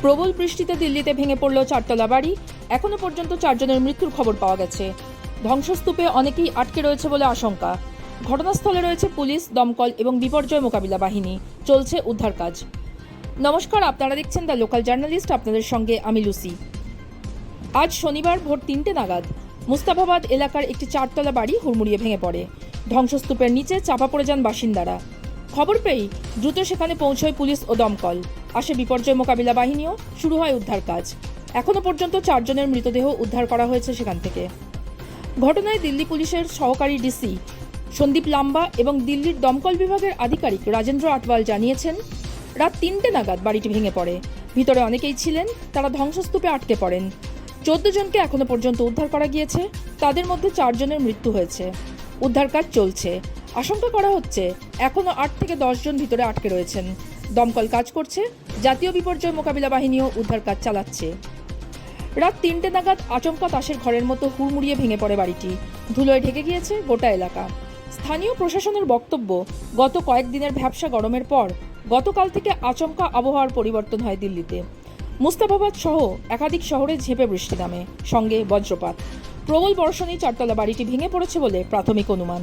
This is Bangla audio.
প্রবল বৃষ্টিতে দিল্লিতে ভেঙে পড়ল চারতলা বাড়ি। এখনো পর্যন্ত 4 জনের মৃত্যুর খবর পাওয়া গেছে। ধ্বংসস্তূপে অনেকেই আটকে রয়েছে বলে আশঙ্কা। ঘটনাস্থলে রয়েছে পুলিশ, দমকল এবং বিপর্যয় মোকাবিলা বাহিনী। চলছে উদ্ধার কাজ। নমস্কার, আপনারা দেখছেন দ্য লোকাল জার্নালিস্ট। আপনাদের সঙ্গে আমি লুসি। আজ শনিবার ভোর 3টে নাগাদ মুস্তাফাবাদ এলাকার একটি 4তলা বাড়ি হুড়মুড়িয়ে ভেঙে পড়ে। ধ্বংসস্তূপের নিচে চাপা পড়ে যান বাসিন্দারা। খবর পেয়েই দ্রুত সেখানে পৌঁছয় পুলিশ ও দমকল। আসে বিপর্যয় মোকাবিলা বাহিনীও। শুরু হয় উদ্ধার কাজ। এখনো পর্যন্ত 4 জনের মৃতদেহ উদ্ধার করা হয়েছে সেখান থেকে। ঘটনায় দিল্লি পুলিশের সহকারী ডিসি সন্দীপ লাম্বা এবং দিল্লির দমকল বিভাগের আধিকারিক রাজেন্দ্র আটওয়াল জানিয়েছেন, রাত 3টে নাগাদ বাড়িটি ভেঙে পড়ে। ভিতরে অনেকেই ছিলেন, তারা ধ্বংসস্তূপে আটকে পড়েন। 14 জনকে এখনো পর্যন্ত উদ্ধার করা গিয়েছে। তাদের মধ্যে 4 জনের মৃত্যু হয়েছে। উদ্ধার কাজ চলছে। আশঙ্কা করা হচ্ছে এখনো 8 থেকে 10 জন ভিতরে আটকে রয়েছেন। দমকল কাজ করছে, জাতীয় বিপর্যয় মোকাবিলা বাহিনীও উদ্ধার কাজ চালাচ্ছে। রাত 3টে নাগাদ আচমকা তাসের ঘরের মতো হুড়মুড়িয়ে ভেঙে পড়ে বাড়িটি। ধুলোয় ঢেকে গিয়েছে গোটা এলাকা। স্থানীয় প্রশাসনের বক্তব্য, গত কয়েকদিনের ভ্যাপসা গরমের পর গতকাল থেকে আচমকা আবহাওয়ার পরিবর্তন হয় দিল্লিতে। মুস্তাফাবাদ সহ একাধিক শহরে ঝেঁপে বৃষ্টি নামে, সঙ্গে বজ্রপাত। প্রবল বর্ষণেই 4তলা বাড়িটি ভেঙে পড়েছে বলে প্রাথমিক অনুমান।